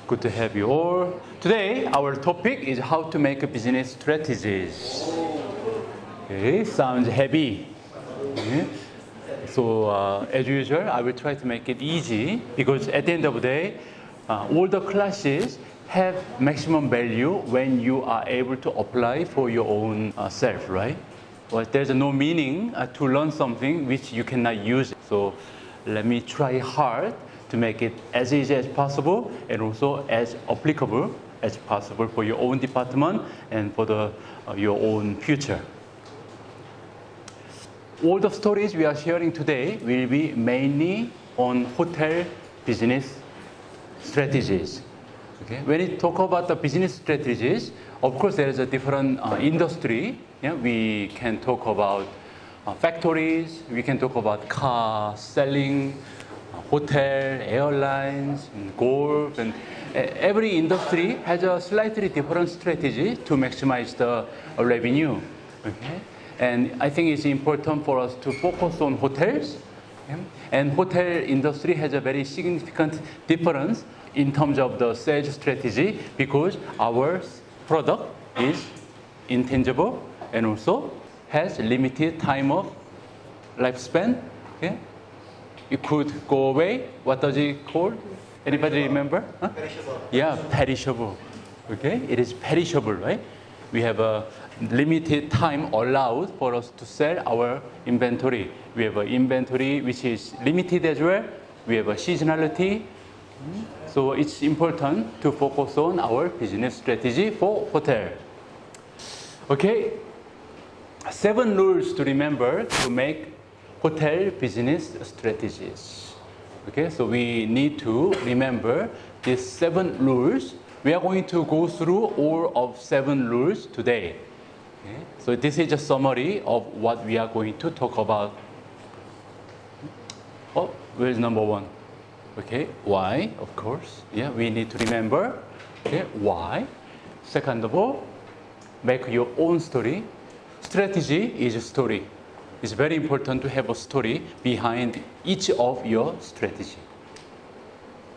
Good to have you all. Today, our topic is how to make business strategies. Okay, sounds heavy. Okay. So, as usual, I will try to make it easy because at the end of the day, all the classes have maximum value when you are able to apply for your own self, right? But there's no meaning to learn something which you cannot use. So let me try hard to make it as easy as possible and also as applicable as possible for your own department and for your own future. All the stories we are sharing today will be mainly on hotel business strategies. Okay? When we talk about the business strategies, of course there is a different industry. Yeah? We can talk about factories, we can talk about car selling, hotel, airlines, and golf, and every industry has a slightly different strategy to maximize the revenue. Okay? And I think it's important for us to focus on hotels. Okay? And hotel industry has a very significant difference in terms of the sales strategy because our product is intangible and also has limited time of lifespan. Okay? It could go away. What does it call? Anybody remember? Huh? Perishable. Yeah, perishable. Okay, it is perishable, right? We have a limited time allowed for us to sell our inventory. We have an inventory which is limited as well. We have a seasonality. So it's important to focus on our business strategy for hotel. Okay, 7 rules to remember to make hotel business strategies. Okay, so we need to remember these 7 rules. We are going to go through all of 7 rules today. Okay, so this is a summary of what we are going to talk about. Oh, where's number 1? Okay, why, of course. Yeah, we need to remember. Okay, why. Second of all, make your own story. Strategy is a story. It's very important to have a story behind each of your strategy.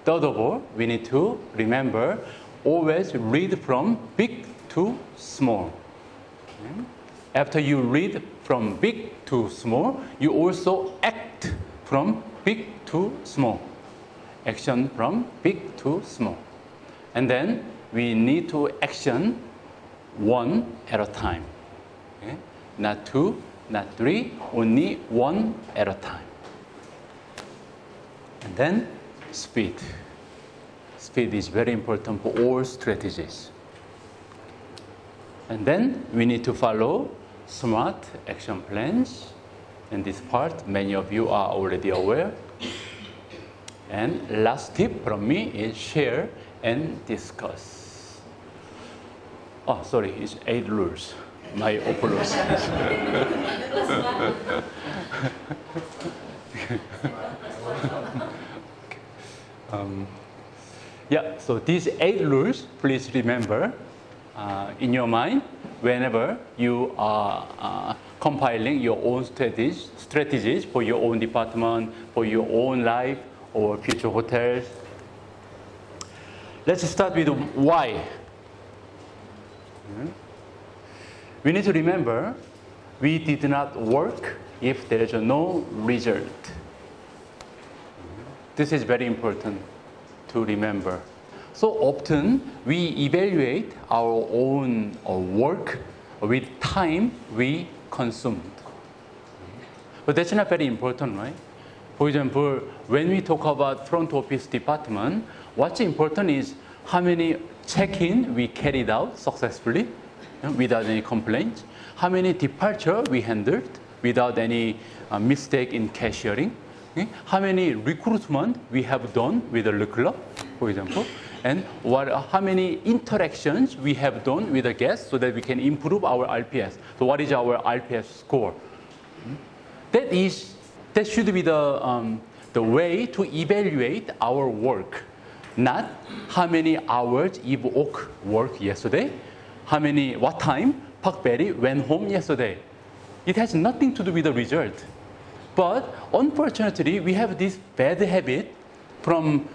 Third of all, we need to remember, always read from big to small. Okay? After you read from big to small, you also act from big to small. Action from big to small. And then we need to action one at a time. Okay? Not 2, not 3, only 1 at a time. And then speed. Speed is very important for all strategies. And then we need to follow SMART action plans. And this part, many of you are already aware. And last tip from me is share and discuss. Oh, sorry, it's 8 rules. My apologies. Yeah, so these 8 rules, please remember in your mind whenever you are compiling your own strategies for your own department, for your own life, or future hotels. Let's start with why. We need to remember, we did not work if there is no result. This is very important to remember. So often, we evaluate our own work with time we consumed. But that's not very important, right? For example, when we talk about front office department, what's important is how many check-in we carried out successfully without any complaints, how many departure we handled without any mistake in cashiering, okay? How many recruitment we have done with the club, for example, and how many interactions we have done with the guests so that we can improve our RPS. So what is our RPS score? That should be the way to evaluate our work, not how many hours Eve Oak worked yesterday, what time Park Berry went home yesterday. It has nothing to do with the result. But unfortunately, we have this bad habit from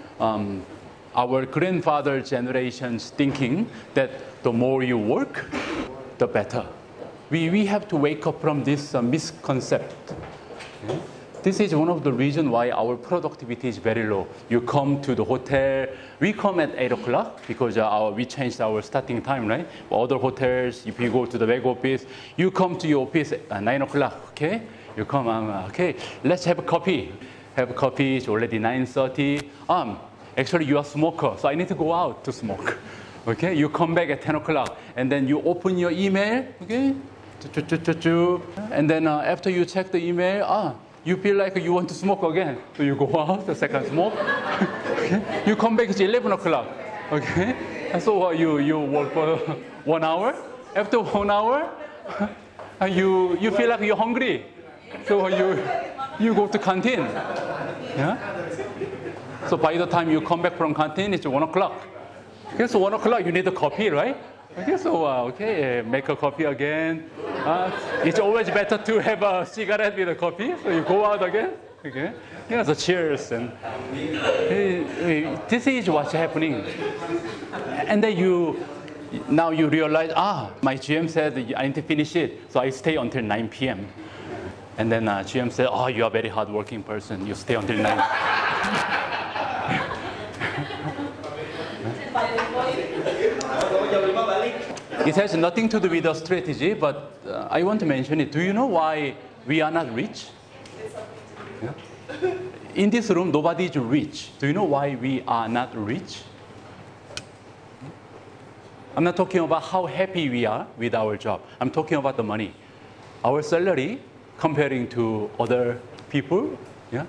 our grandfather generation's thinking that the more you work, the better. We have to wake up from this misconcept. This is one of the reasons why our productivity is very low. You come to the hotel, we come at 8 o'clock because we changed our starting time, right? Other hotels, if you go to the back office, you come to your office at 9 o'clock, okay? You come, okay, let's have a coffee. Have coffee, it's already 9:30. Actually, you are a smoker, so I need to go out to smoke. Okay, you come back at 10 o'clock, and then you open your email, okay? And then after you check the email, you feel like you want to smoke again. So you go out, the second smoke. Okay? You come back, it's 11 o'clock. Okay? So you work for 1 hour. After 1 hour, you feel like you're hungry. So you go to canteen. Yeah? So by the time you come back from canteen, it's 1 o'clock. Okay, so 1 o'clock, you need a coffee, right? Okay, so make a coffee again. It's always better to have a cigarette with a coffee. So you go out again. Okay, yeah, so cheers. And this is what's happening. And then now you realize, my GM said I need to finish it, so I stay until 9 p.m. And then GM said, you are a very hardworking person. You stay until 9. It has nothing to do with the strategy, but I want to mention it. Do you know why we are not rich? Yeah. In this room, nobody is rich. Do you know why we are not rich? I'm not talking about how happy we are with our job. I'm talking about the money. Our salary, comparing to other people, yeah?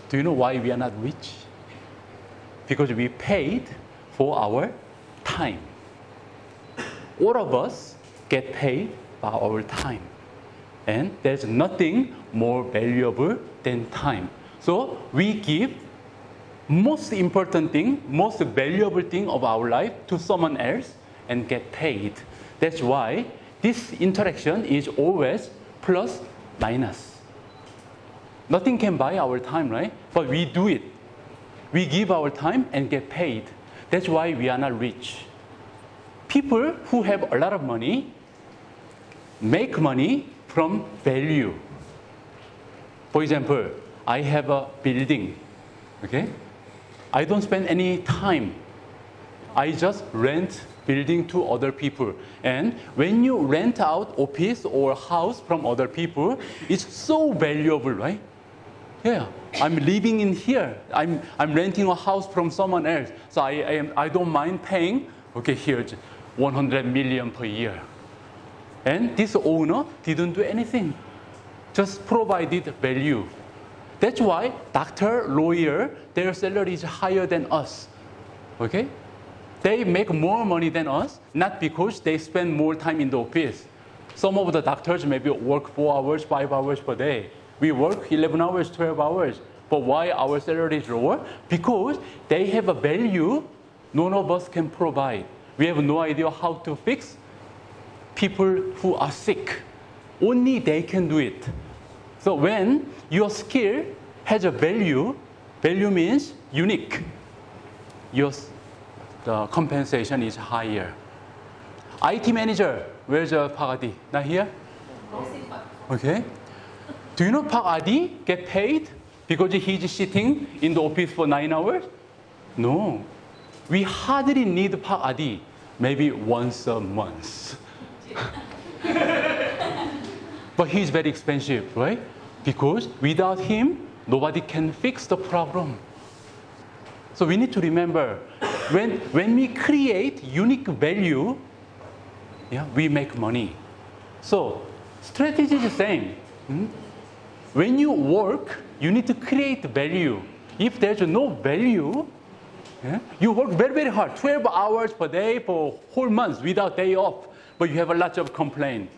Do you know why we are not rich? Because we paid for our time. All of us get paid by our time. And there's nothing more valuable than time. So we give most important thing, most valuable thing of our life to someone else and get paid. That's why this interaction is always plus minus. Nothing can buy our time, right? But we do it. We give our time and get paid. That's why we are not rich. People who have a lot of money make money from value. For example, I have a building, okay? I don't spend any time. I just rent building to other people. And when you rent out office or house from other people, it's so valuable, right? Yeah, I'm living in here. I'm renting a house from someone else. So I don't mind paying, okay, here's 100 million per year. And this owner didn't do anything, just provided value. That's why doctor, lawyer, their salary is higher than us, okay? They make more money than us, not because they spend more time in the office. Some of the doctors maybe work 4 hours, 5 hours per day. We work 11 hours, 12 hours. But why our salary is lower? Because they have a value none of us can provide. We have no idea how to fix people who are sick. Only they can do it. So when your skill has a value, value means unique. The compensation is higher. IT manager, where's Park Adi? Not here? Okay. Do you know Park Adi get paid because he's sitting in the office for 9 hours? No. We hardly need Park Adi, maybe once a month. But he's very expensive, right? Because without him, nobody can fix the problem. So we need to remember, when we create unique value, yeah, we make money. So strategy is the same. When you work, you need to create value. If there's no value, yeah, you work very, very hard, 12 hours per day for whole months without day off, but you have a lot of complaint.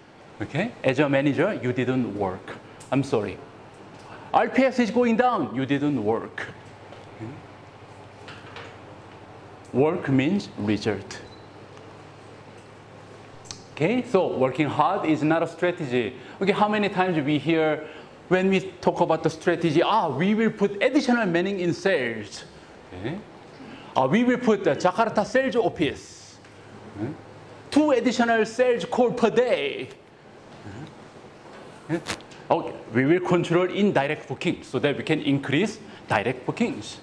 Okay? As a manager, you didn't work. I'm sorry. RPS is going down. You didn't work. Work means result. Okay, so working hard is not a strategy. Okay, how many times we hear when we talk about the strategy, we will put additional manning in sales. Okay? We will put the Jakarta sales office. 2 additional sales call per day. Okay. We will control indirect bookings so that we can increase direct bookings.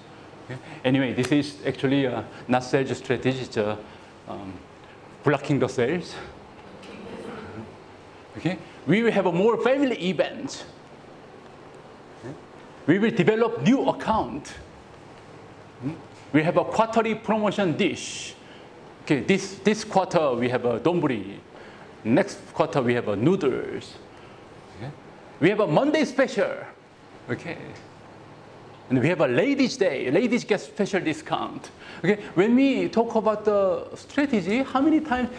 Okay? Anyway, this is actually not sales strategy, it's blocking the sales. Okay? We will have a more family events. Okay? We will develop new account. We have a quarterly promotion dish. Okay, this quarter we have a donburi. Next quarter we have a noodles. Okay? We have a Monday special. Okay. And we have a ladies' day. Ladies get special discount. Okay. When we talk about the strategy, how many times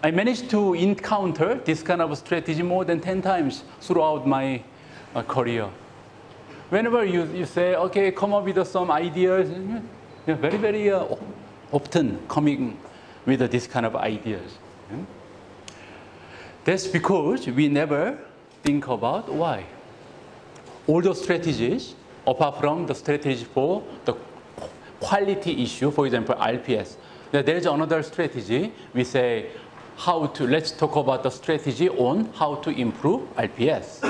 I managed to encounter this kind of strategy more than 10 times throughout my career. Whenever you say, okay, come up with some ideas, you're very, very often coming with this kind of ideas. That's because we never think about why. All those strategies, apart from the strategy for the quality issue, for example, RPS, there is another strategy. We say, let's talk about the strategy on how to improve RPS.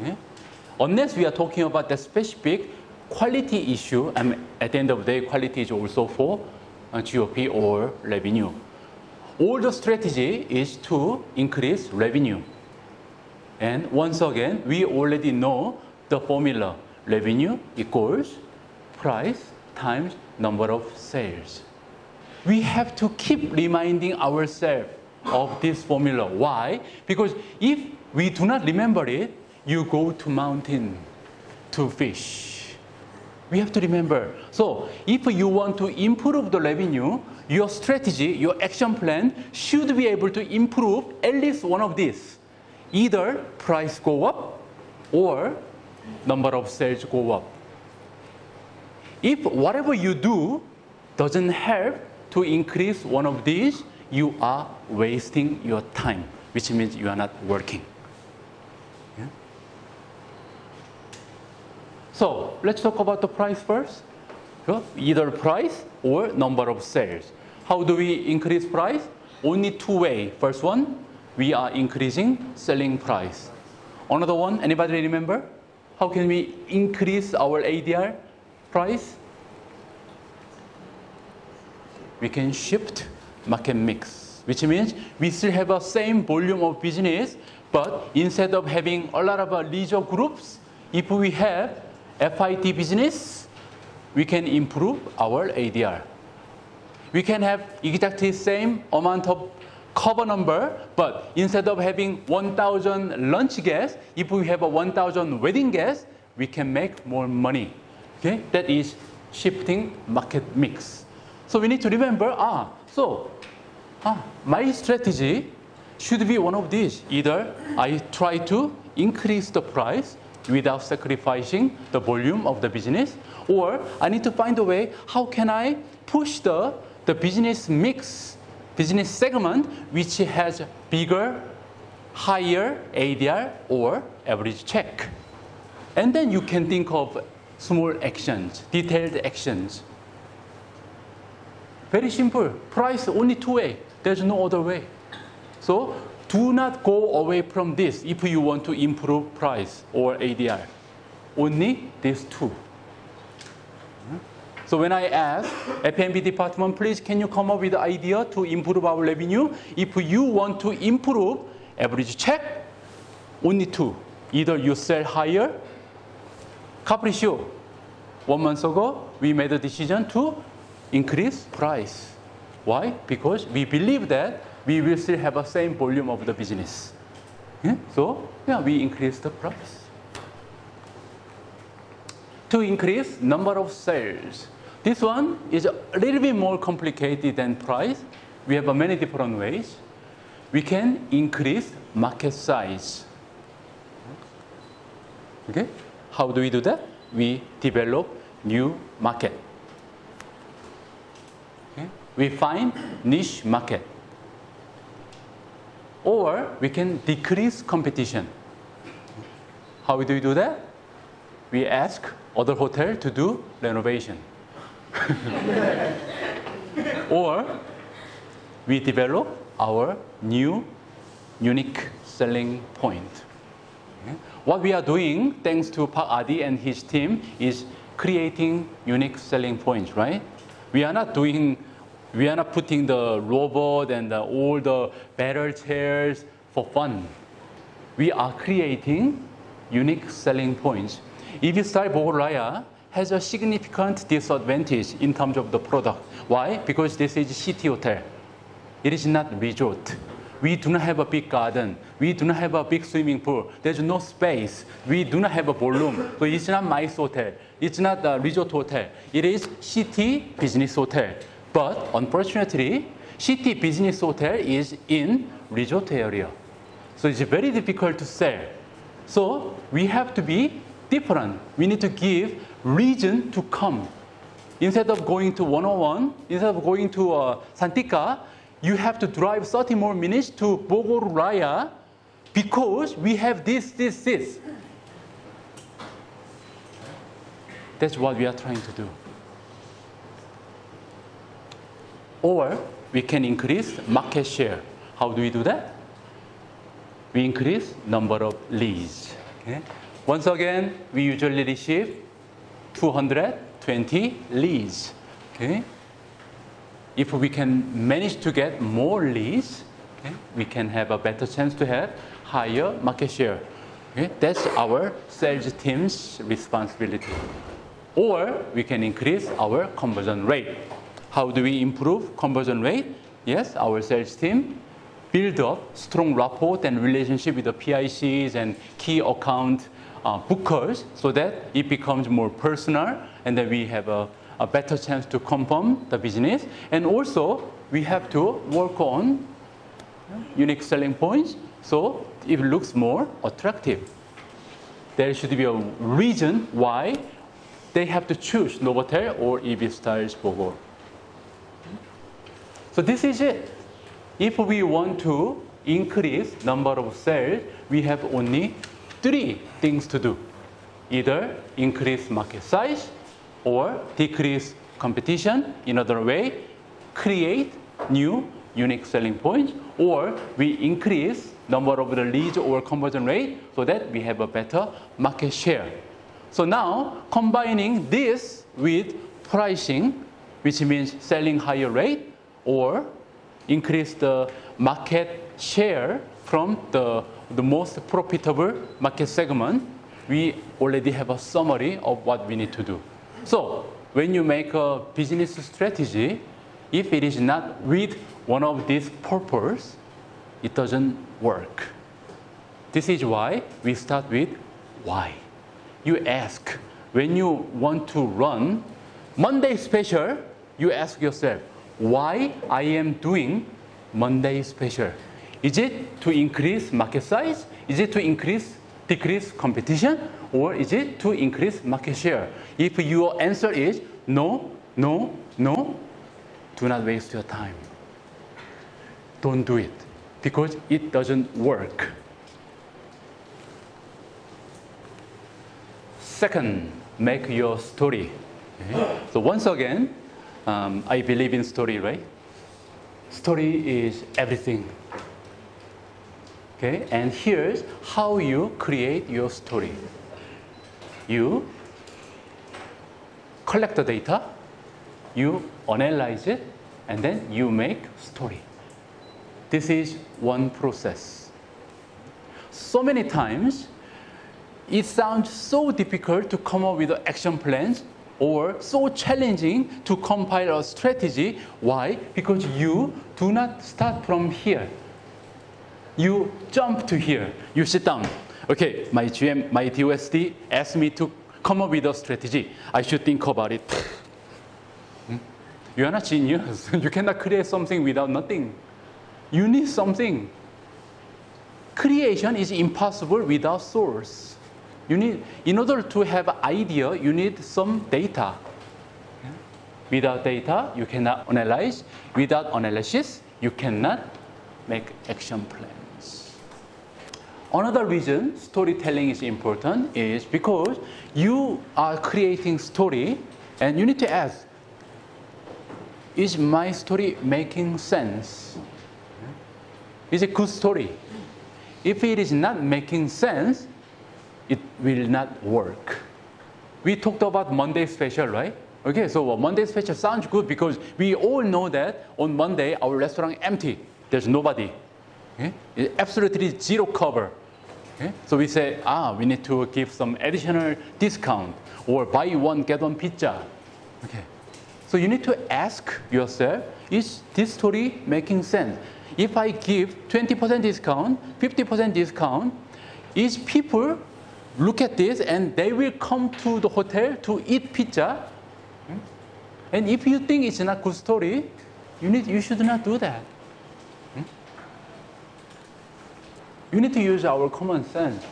Okay? Unless we are talking about the specific quality issue, and at the end of the day, quality is also for GOP or revenue. All the strategy is to increase revenue. And once again, we already know the formula. Revenue equals price times number of sales. We have to keep reminding ourselves of this formula. Why? Because if we do not remember it, you go to mountain to fish. We have to remember. So if you want to improve the revenue, your strategy, your action plan should be able to improve at least one of these. Either price go up or number of sales go up. If whatever you do doesn't help to increase one of these, you are wasting your time, which means you are not working. Yeah? So let's talk about the price first. So, either price or number of sales. How do we increase price? Only 2 ways. First one, we are increasing selling price. Another one, anybody remember? How can we increase our ADR price? We can shift market mix, which means we still have the same volume of business, but instead of having a lot of leisure groups, if we have FIT business, we can improve our ADR. We can have exactly same amount of cover number, but instead of having 1,000 lunch guests, if we have a 1,000 wedding guests, we can make more money. Okay? That is shifting market mix. So we need to remember, my strategy should be one of these. Either I try to increase the price without sacrificing the volume of the business, or I need to find a way, how can I push the business mix, business segment, which has bigger, higher ADR or average check. And then you can think of small actions, detailed actions. Very simple. Price only 2 ways. There's no other way. So do not go away from this if you want to improve price or ADR. Only these 2. So when I ask F&B department, please can you come up with an idea to improve our revenue? If you want to improve average check, only 2. Either you sell higher. Capriccio, 1 month ago, we made a decision to increase price. Why? Because we believe that we will still have the same volume of the business. Yeah? So we increase the price. To increase number of sales. This one is a little bit more complicated than price. We have many different ways. We can increase market size. Okay? How do we do that? We develop new market. Okay? We find niche market. Or we can decrease competition. How do we do that? We ask other hotel to do renovation. Or we develop our new unique selling point. Okay? What we are doing, thanks to Park Adi and his team, is creating unique selling points, right? We are not putting the robot and all the better chairs for fun. We are creating unique selling points. EV Style Bogor Raya has a significant disadvantage in terms of the product. Why? Because this is city hotel. It is not resort. We do not have a big garden. We do not have a big swimming pool. There's no space. We do not have a ballroom. So it's not MICE hotel. It's not a resort hotel. It is city business hotel. But unfortunately, city business hotel is in resort area. So it's very difficult to sell. So we have to be different. We need to give reason to come. Instead of going to 101, instead of going to Santika, you have to drive 30 more minutes to Bogor Raya because we have this. That's what we are trying to do. Or we can increase market share. How do we do that? We increase number of leads. Okay? Once again, we usually receive 220 leads. Okay? If we can manage to get more leads, okay, we can have a better chance to have higher market share. Okay? That's our sales team's responsibility. Or we can increase our conversion rate. How do we improve conversion rate? Yes, our sales team build up strong rapport and relationship with the PICs and key account bookers so that it becomes more personal and then we have a better chance to confirm the business. And also, we have to work on unique selling points so it looks more attractive. There should be a reason why they have to choose Novotel or EV Styles Bogor. So this is it. If we want to increase number of sales, we have only 3 things to do. Either increase market size, or decrease competition. In other way, create new unique selling points, or we increase number of the leads or conversion rate so that we have a better market share. So now, combining this with pricing, which means selling higher rate, or increase the market share from the most profitable market segment, we already have a summary of what we need to do. So when you make a business strategy, if it is not with one of these purposes, it doesn't work. This is why we start with why. You ask, when you want to run Monday special, you ask yourself, why I am doing Monday special? Is it to increase market size? Is it to decrease competition? Or is it to increase market share? If your answer is no, no, no, do not waste your time. Don't do it because it doesn't work. Second, make your story. Okay? So once again, I believe in story, right? Story is everything. Okay? And here's how you create your story. You collect the data, you analyze it, and then you make story. This is one process. So many times, it sounds so difficult to come up with action plans or so challenging to compile a strategy. Why? Because you do not start from here. You jump to here. You sit down. Okay, my GM, my DOSD asked me to come up with a strategy. I should think about it. You are not genius. You cannot create something without nothing. You need something. Creation is impossible without source. In order to have an idea, you need some data. Without data, you cannot analyze. Without analysis, you cannot make action plans. Another reason storytelling is important is because you are creating story and you need to ask, is my story making sense? Is it a good story? If it is not making sense, it will not work. We talked about Monday special, right? Okay, so Monday special sounds good because we all know that on Monday our restaurant empty. There's nobody. Okay? It's absolutely zero cover. Okay? So we say, we need to give some additional discount or buy one, get one pizza. Okay. So you need to ask yourself, is this story making sense? If I give 20% discount, 50% discount, is people look at this and they will come to the hotel to eat pizza? And if you think it's not a good story, you should not do that. You need to use our common sense.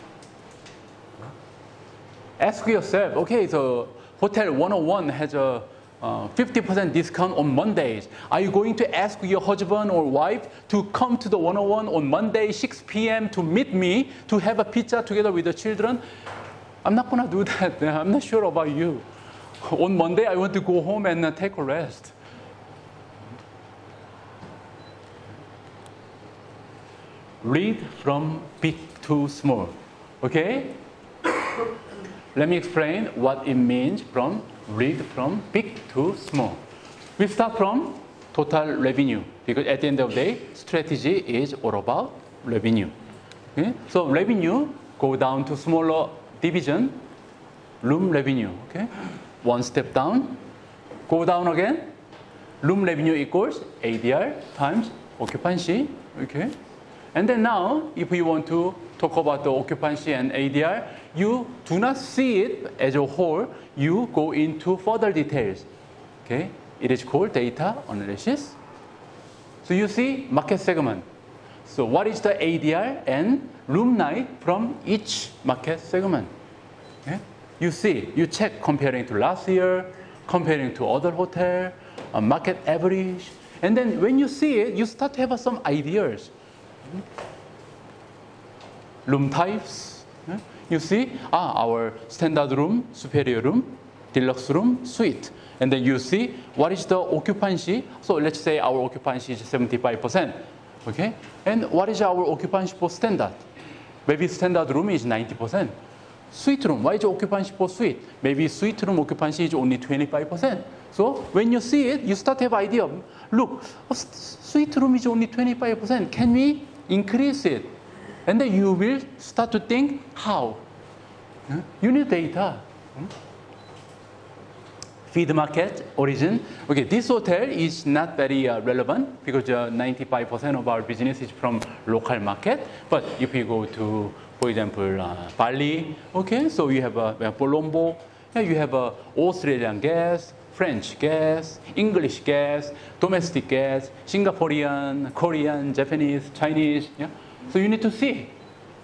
Ask yourself, okay, so Hotel 101 has a 50% discount on Mondays. Are you going to ask your husband or wife to come to the 101 on Monday, 6 p.m. to meet me to have a pizza together with the children? I'm not going to do that. I'm not sure about you. On Monday, I want to go home and take a rest. Read from big to small. Okay? Let me explain what it means from read from big to small. We start from total revenue because at the end of the day, strategy is all about revenue. Okay? So revenue go down to smaller division, room revenue. Okay? One step down, go down again. Room revenue equals ADR times occupancy. Okay? And then now, if we want to talk about the occupancy and ADR, you do not see it as a whole. You go into further details. Okay? It is called data analysis. So you see market segment. So what is the ADR and room night from each market segment? Okay? You see, you check comparing to last year, comparing to other hotel, market average. And then when you see it, you start to have some ideas. Room types. You see, our standard room, superior room, deluxe room, suite. And then you see what is the occupancy. So let's say our occupancy is 75%. Okay? And what is our occupancy for standard? Maybe standard room is 90%. Suite room, why is occupancy for suite? Maybe suite room occupancy is only 25%. So when you see it, you start to have idea of, look, suite room is only 25%. Can we increase it? And then you will start to think, how? You need data. Feed market, origin. Okay, this hotel is not very relevant because 95% of our business is from local market. But if you go to, for example, Bali, okay, so you have Colombo, you have Australian guests, French guests, English guests, domestic guests, Singaporean, Korean, Japanese, Chinese. Yeah? So you need to see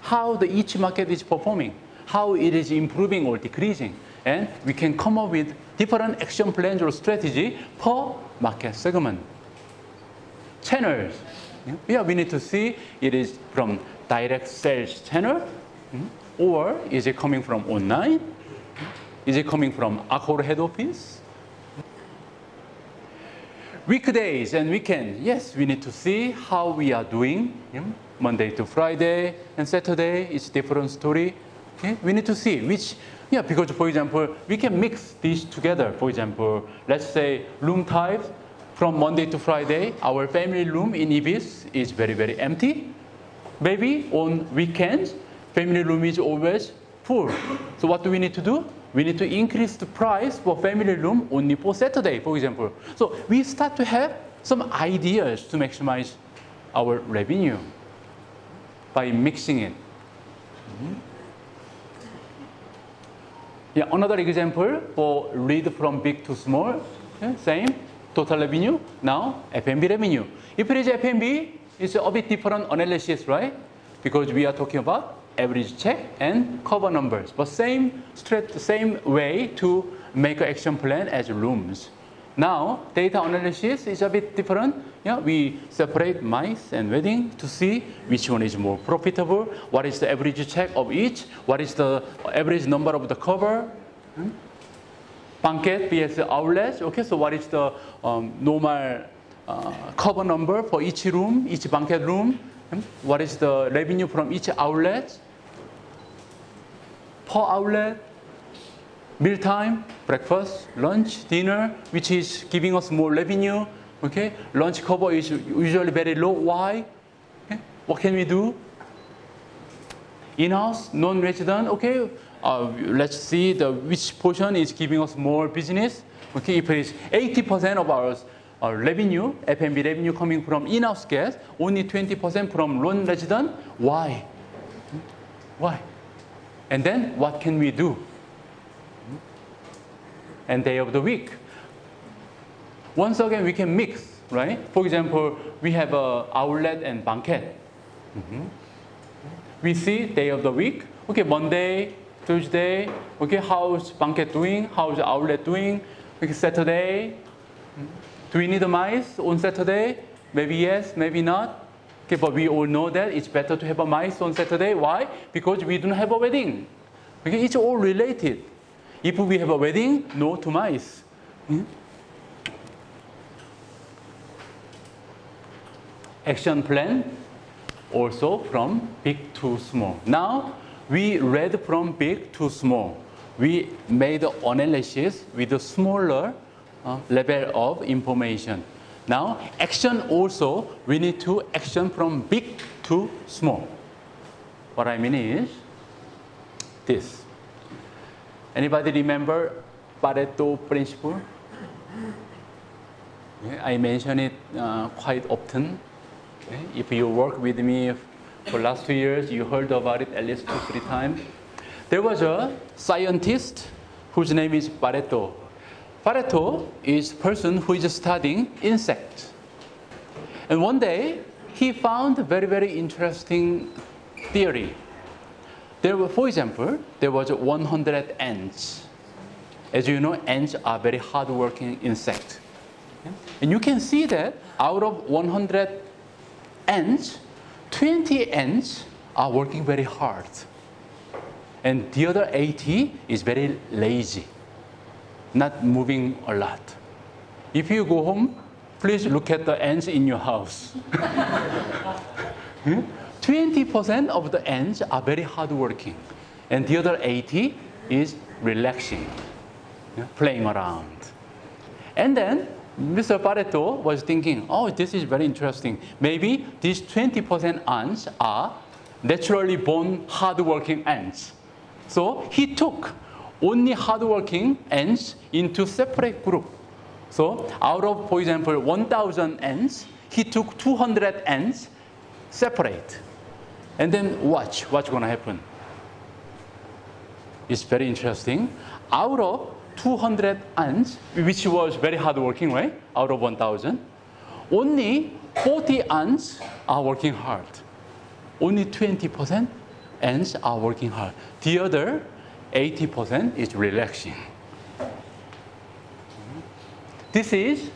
how each market is performing, how it is improving or decreasing. And we can come up with different action plans or strategy per market segment. Channels. Yeah, we need to see it is from direct sales channel, or is it coming from online? Is it coming from Accor head office? Weekdays and weekends, yes, we need to see how we are doing. Monday to Friday and Saturday, it's different story. Okay? We need to see which, because for example, we can mix these together. For example, let's say room types from Monday to Friday, our family room in Ibis is very, very empty. Maybe on weekends, family room is always full. So what do we need to do? We need to increase the price for family room only for Saturday, for example. So we start to have some ideas to maximize our revenue by mixing it. Yeah, another example for read from big to small. Yeah, same, total revenue. Now, F&B revenue. If it is F&B, it's a bit different analysis, right? Because we are talking about average check and cover numbers. But same way to make an action plan as rooms. Now, data analysis is a bit different. Yeah, we separate mice and wedding to see which one is more profitable, what is the average check of each, what is the average number of the cover, banquet vs outlets. Okay, so what is the normal cover number for each room, each banquet room? What is the revenue from each outlet? Per outlet, mealtime, breakfast, lunch, dinner, which is giving us more revenue. Okay, lunch cover is usually very low. Why? Okay. What can we do? In-house, non-resident. Okay, let's see which portion is giving us more business. Okay, if it is 80% of our revenue, F&B revenue coming from in-house guests, only 20% from non-resident. Why? Why? And then what can we do? And day of the week. Once again, we can mix, right? For example, we have an outlet and banquet. We see day of the week. Okay, Monday, Tuesday. Okay, how's banquet doing? How's the outlet doing? Okay, Saturday. Do we need a mice on Saturday? Maybe yes, maybe not. Okay, but we all know that it's better to have a mice on Saturday. Why? Because we don't have a wedding. Okay, it's all related. If we have a wedding, no to mice. Action plan, also from big to small. Now, we read from big to small. We made analysis with a smaller level of information. Now, action also, we need to action from big to small. What I mean is this. Anybody remember Pareto principle? Yeah, I mention it quite often. Okay. If you work with me for last 2 years, you heard about it at least 2-3 times. There was a scientist whose name is Pareto. Pareto is a person who is studying insects. And one day, he found a very, very interesting theory. There were, for example, there was 100 ants. As you know, ants are very hardworking insects. And you can see that out of 100 ants, 20 ants are working very hard. And the other 80 is very lazy, not moving a lot. If you go home, please look at the ants in your house. 20% of the ants are very hardworking, and the other 80 is relaxing, playing around. And then Mr. Pareto was thinking, oh, this is very interesting. Maybe these 20% ants are naturally born hardworking ants. So he took only hardworking ants into separate group. So out of, for example, 1,000 ants, he took 200 ants separate. And then watch what's going to happen. It's very interesting. Out of 200 ants, which was very hardworking, right? Out of 1,000, only 40 ants are working hard. Only 20% ants are working hard. The other 80% is relaxing. This is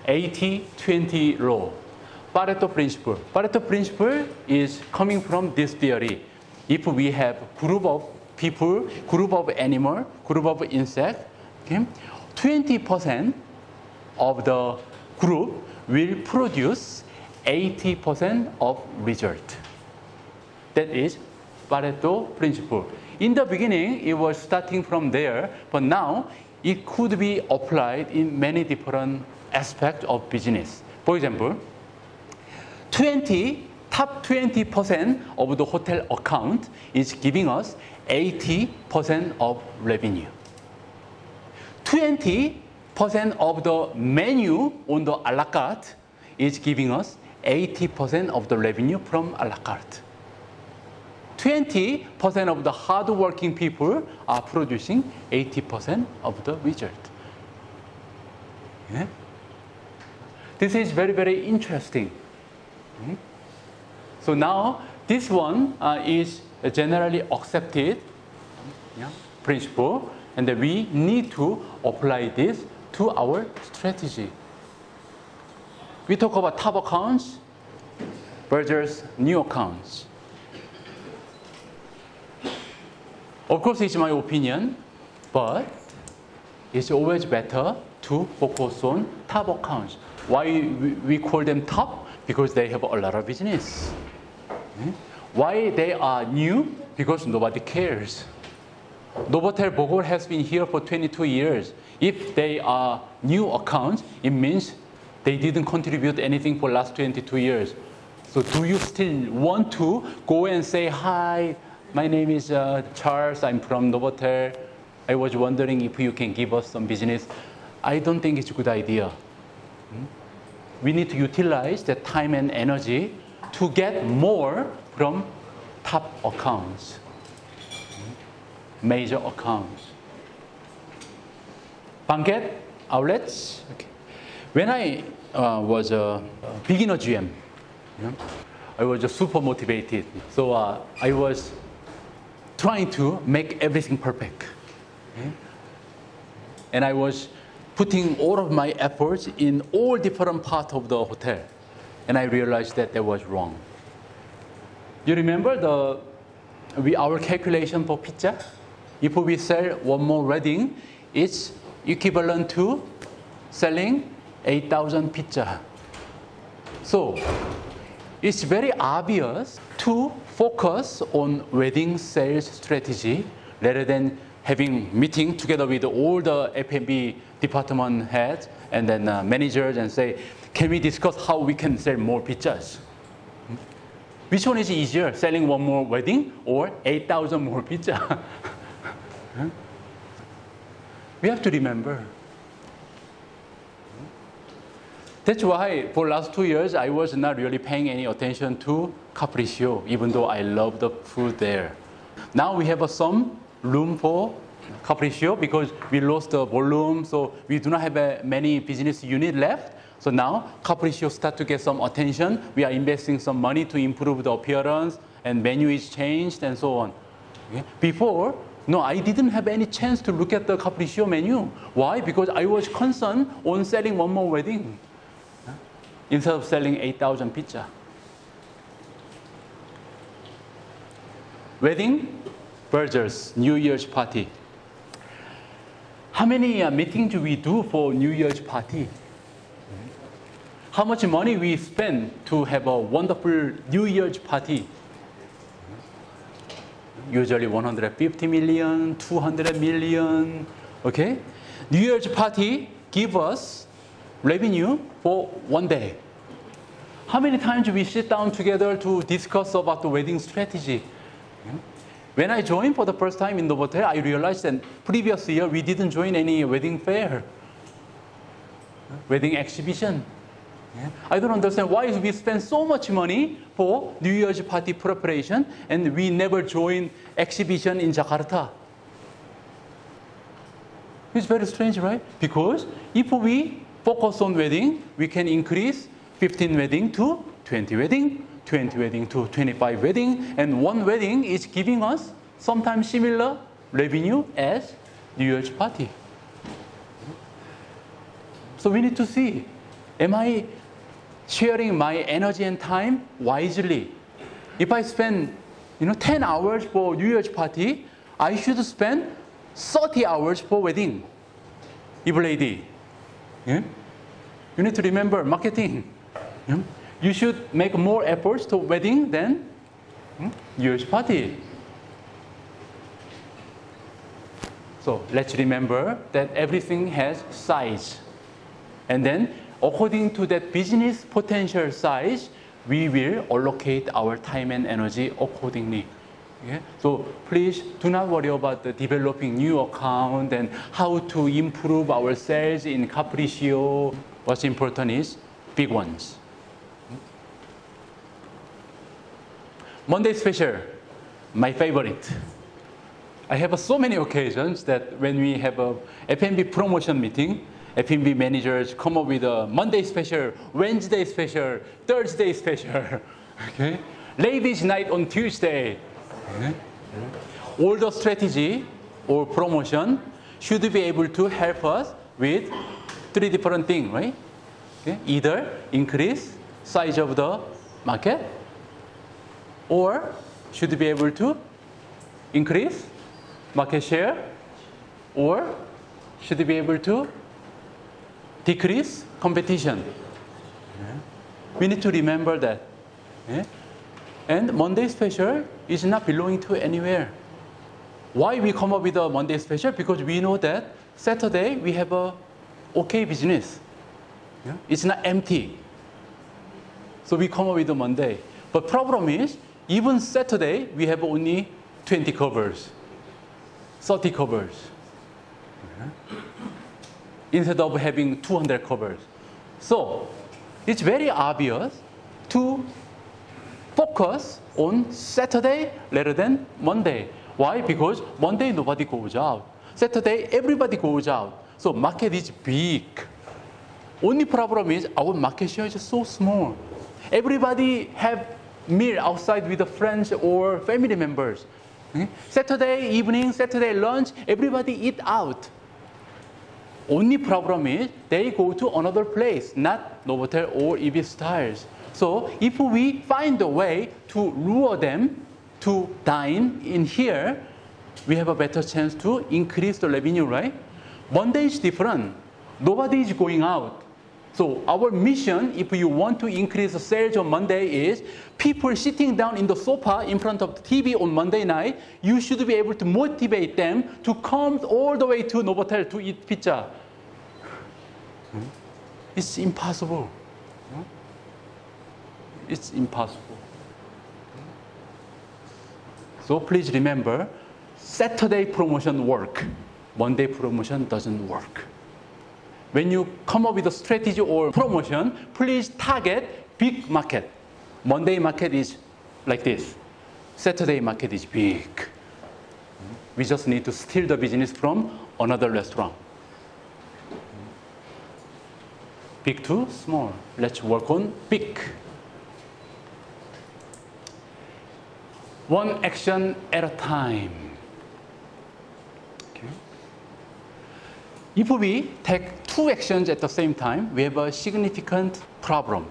80-20 law, Pareto principle. Pareto principle is coming from this theory. If we have group of people, group of animal, group of insect, okay, 20% of the group will produce 80% of result. That is Pareto principle. In the beginning, it was starting from there, but now it could be applied in many different aspects of business. For example, top 20% of the hotel account is giving us 80% of revenue. 20% of the menu on the a la carte is giving us 80% of the revenue from a la carte. 20% of the hardworking people are producing 80% of the result. Yeah? This is very, very interesting. So now this one is generally accepted principle, and we need to apply this to our strategy. We talk about top accounts versus new accounts. Of course, it's my opinion, but it's always better to focus on top accounts. Why we call them top? Because they have a lot of business. Why they are new? Because nobody cares. Novotel Bogor has been here for 22 years. If they are new accounts, it means they didn't contribute anything for last 22 years. So do you still want to go and say, hi, my name is Charles, I'm from Novotel. I was wondering if you can give us some business. I don't think it's a good idea. We need to utilize the time and energy to get more from top accounts, major accounts. Banquet outlets. Okay. When I was a beginner GM, I was just super motivated. So I was trying to make everything perfect. Okay? And I was putting all of my efforts in all different parts of the hotel. And I realized that was wrong. You remember our calculation for pizza? If we sell one more wedding, it's equivalent to selling 8,000 pizza. So it's very obvious to focus on wedding sales strategy rather than having meeting together with all the F&B department heads and then managers and say, can we discuss how we can sell more pizzas? Which one is easier, selling one more wedding or 8,000 more pizza? We have to remember. That's why for last 2 years, I was not really paying any attention to Capriccio, even though I love the food there. Now we have some room for Capriccio because we lost the volume, so we do not have many business units left. So now Capriccio start to get some attention. We are investing some money to improve the appearance, and menu is changed and so on. Okay? Before, no, I didn't have any chance to look at the Capriccio menu. Why? Because I was concerned on selling one more wedding instead of selling 8,000 pizza. Wedding versus New Year's party. How many meetings do we do for New Year's party? How much money we spend to have a wonderful New Year's party? Usually 150 million, 200 million, okay? New Year's party give us revenue for one day. How many times we sit down together to discuss about the wedding strategy? When I joined for the first time in Novotel, I realized that previous year we didn't join any wedding fair, wedding exhibition. I don't understand why we spend so much money for New Year's party preparation and we never join exhibition in Jakarta. It's very strange, right? Because if we focus on wedding, we can increase 15 wedding to 20 wedding, 20 wedding to 25 wedding, and one wedding is giving us sometimes similar revenue as New Year's party. So we need to see, am I sharing my energy and time wisely? If I spend 10 hours for New Year's party, I should spend 30 hours for wedding. If lady, yeah? You need to remember marketing. Yeah? You should make more efforts to wedding than New Year's party. So let's remember that everything has size. And then according to that business potential size, we will allocate our time and energy accordingly. Okay? So please do not worry about the developing new account and how to improve our sales in Capriccio. What's important is big ones. Monday special, my favorite. I have so many occasions that when we have a F&B promotion meeting, F&B managers come up with a Monday special, Wednesday special, Thursday special, okay? Ladies' night on Tuesday. Okay? All the strategy or promotion should be able to help us with three different things, right? Okay? Either increase size of the market, or should be able to increase market share, or should be able to decrease competition. We need to remember that. And Monday Special is not belonging to anywhere. Why we come up with a Monday Special? Because we know that Saturday we have a okay business. It's not empty. So we come up with a Monday. But problem is, even Saturday we have only 20 covers, 30 covers, instead of having 200 covers. So it's very obvious to focus on Saturday rather than Monday. Why? Because Monday nobody goes out. Saturday everybody goes out. So market is big. Only problem is our market share is so small. Everybody have meal outside with the friends or family members. Saturday evening, Saturday lunch, everybody eat out. Only problem is they go to another place, not Novotel or EB Styles. So if we find a way to lure them to dine in here, we have a better chance to increase the revenue, right? Monday is different. Nobody is going out. So our mission, if you want to increase the sales on Monday, is people sitting down in the sofa in front of the TV on Monday night, you should be able to motivate them to come all the way to Novotel to eat pizza. It's impossible. It's impossible. So please remember, Saturday promotion work, Monday promotion doesn't work. When you come up with a strategy or promotion, please target big market. Monday market is like this. Saturday market is big. We just need to steal the business from another restaurant. Big to small. Let's work on big. One action at a time. Okay. If we take two actions at the same time, we have a significant problem.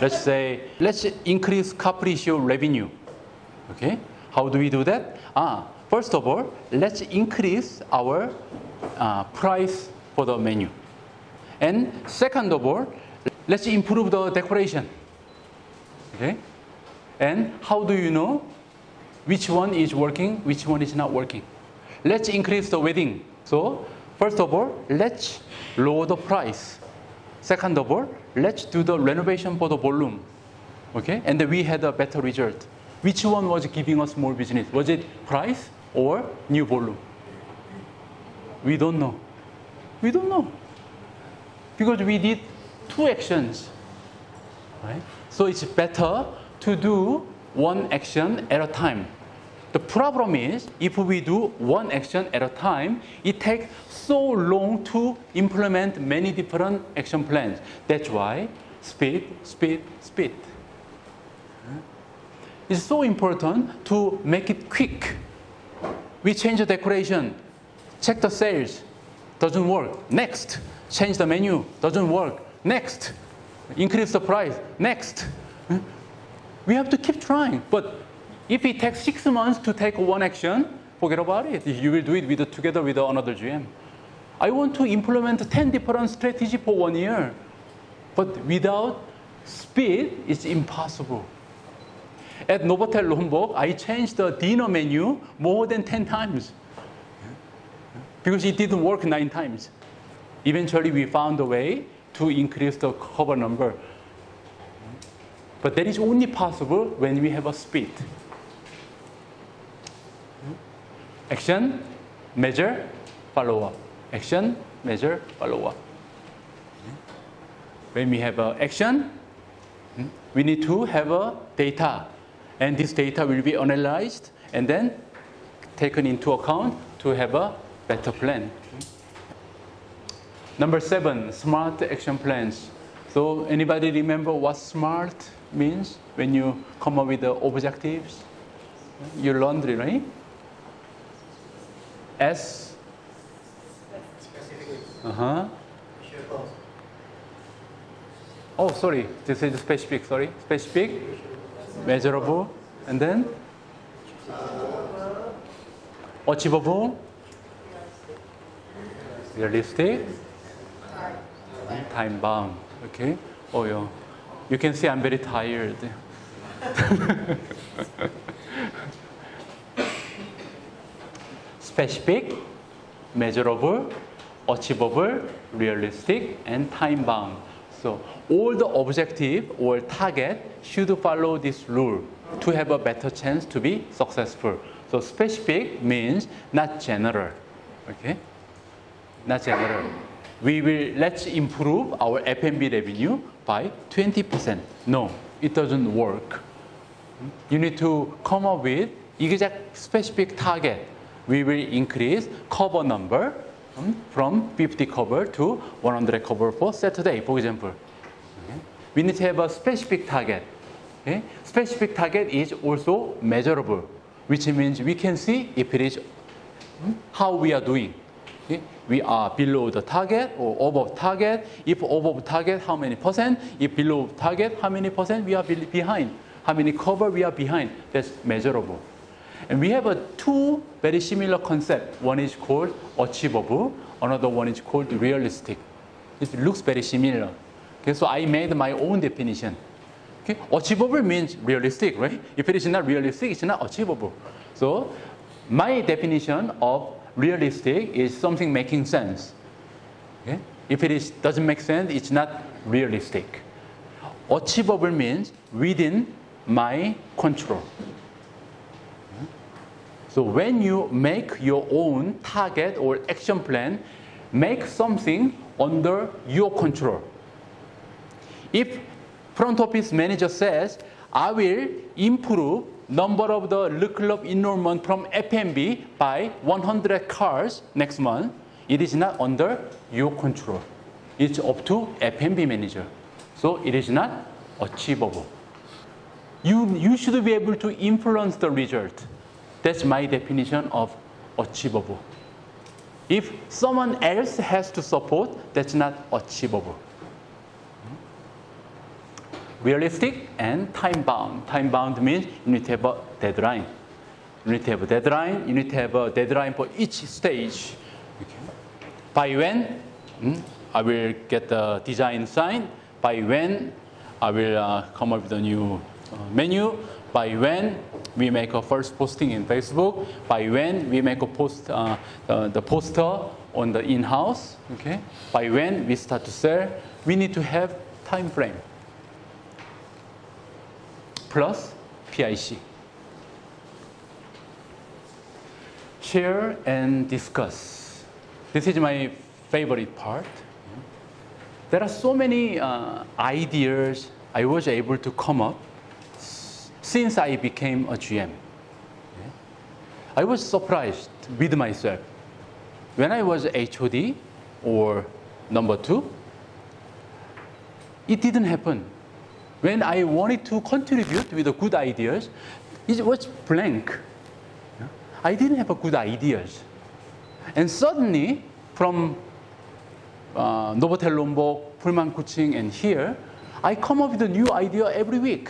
Let's say, let's increase Capriccio revenue. Okay? How do we do that? First of all, let's increase our price for the menu. And second of all, let's improve the decoration. Okay? And how do you know which one is working, which one is not working? Let's increase the wedding. So, first of all, let's lower the price. Second of all, let's do the renovation for the ballroom. Okay? And then we had a better result. Which one was giving us more business? Was it price or new ballroom? We don't know. We don't know. Because we did two actions. Right? So it's better to do one action at a time. The problem is, if we do one action at a time, it takes so long to implement many different action plans. That's why speed, speed, speed. It's so important to make it quick. We change the decoration, check the sales, doesn't work. Next, change the menu, doesn't work. Next, increase the price. Next. We have to keep trying. But if it takes 6 months to take one action, forget about it. You will do it together with another GM. I want to implement 10 different strategies for 1 year. But without speed, it's impossible. At Novotel Lombok, I changed the dinner menu more than 10 times. Because it didn't work 9 times. Eventually, we found a way to increase the cover number. But that is only possible when we have a speed. Action, measure, follow up. Action, measure, follow up. When we have an action, we need to have a data. And this data will be analyzed and then taken into account to have a better plan. Number 7, smart action plans. So anybody remember what SMART means when you come up with the objectives? Your laundry, right? S. Specific. Uh-huh. Oh, sorry. This is specific. Sorry. Specific, measurable, and then achievable, realistic, time bound. Okay. Oh, yeah. You can see I'm very tired. Specific, measurable, achievable, realistic, and time bound. So all the objective or target should follow this rule to have a better chance to be successful. So specific means not general. Okay? Not general. Let's improve our F&B revenue by 20%. No, it doesn't work. You need to come up with exact specific target. We will increase cover number from 50 cover to 100 cover for Saturday, for example. Okay. We need to have a specific target. Okay. Specific target is also measurable, which means we can see if it is how we are doing. Okay. We are below the target or above target. If above target, how many percent? If below target, how many percent we are behind? How many cover we are behind? That's measurable. And we have two very similar concepts. One is called achievable. Another one is called realistic. It looks very similar. Okay, so I made my own definition. Okay, achievable means realistic, right? If it is not realistic, it's not achievable. So my definition of realistic is something making sense. Okay? If it doesn't make sense, it's not realistic. Achievable means within my control. So when you make your own target or action plan, make something under your control. If front office manager says, I will improve number of the Le Club enrollment from F&B by 100 cars next month, it is not under your control. It's up to F&B manager. So it is not achievable. You should be able to influence the result. That's my definition of achievable. If someone else has to support, that's not achievable. Realistic and time bound. Time bound means you need to have a deadline. You need to have a deadline. You need to have a deadline for each stage. Okay. By when I will get the design signed. By when I will come up with a new menu. By when we make a first posting in Facebook. By when we make a post, the poster on the in-house. Okay. By when we start to sell. We need to have time frame. Plus PIC. Share and discuss. This is my favorite part. There are so many ideas I was able to come up since I became a GM. I was surprised with myself. When I was HOD or number 2, it didn't happen. When I wanted to contribute with the good ideas, it was blank. I didn't have a good ideas. And suddenly, from Novotel Lombok, Pullman Coaching, and here, I come up with a new idea every week.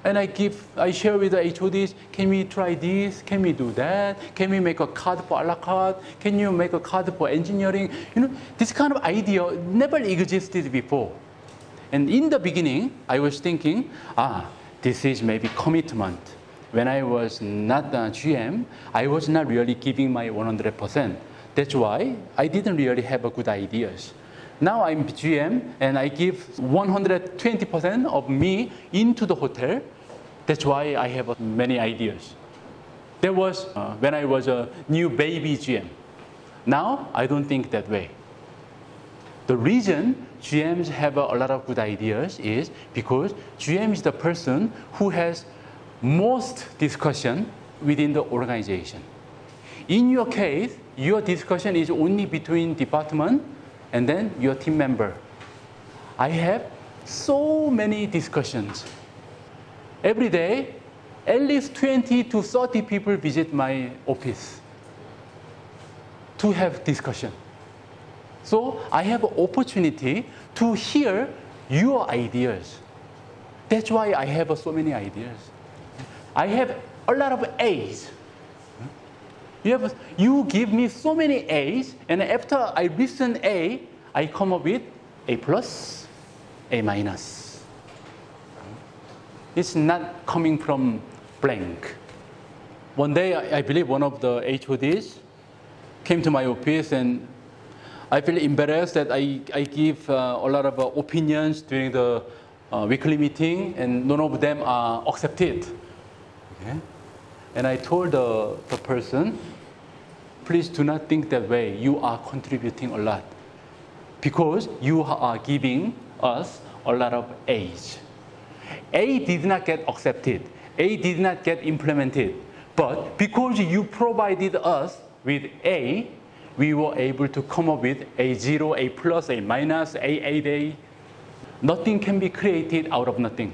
And I share with the HODs, can we try this? Can we do that? Can we make a card for a la carte? Can you make a card for engineering? You know, this kind of idea never existed before. And in the beginning, I was thinking, this is maybe commitment. When I was not a GM, I was not really giving my 100%. That's why I didn't really have a good ideas. Now I'm GM and I give 120% of me into the hotel. That's why I have many ideas. That was when I was a new baby GM. Now I don't think that way. The reason GMs have a lot of good ideas is because GM is the person who has most discussion within the organization. In your case, your discussion is only between department and then your team member. I have so many discussions. Every day, at least 20 to 30 people visit my office to have discussion. So I have an opportunity to hear your ideas. That's why I have so many ideas. I have a lot of A's. You give me so many A's, and after I listen A, I come up with A plus, A minus. It's not coming from blank. One day, I believe one of the HODs came to my office, and I feel embarrassed that I give a lot of opinions during the weekly meeting, and none of them are accepted. Okay? And I told the person, please do not think that way. You are contributing a lot because you are giving us a lot of A's. A did not get accepted. A did not get implemented. But because you provided us with A, we were able to come up with A0, A plus, A minus, A8A. Nothing can be created out of nothing.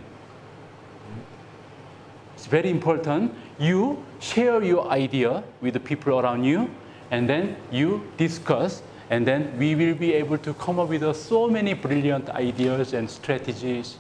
It's very important. You share your idea with the people around you, and then you discuss, and then we will be able to come up with so many brilliant ideas and strategies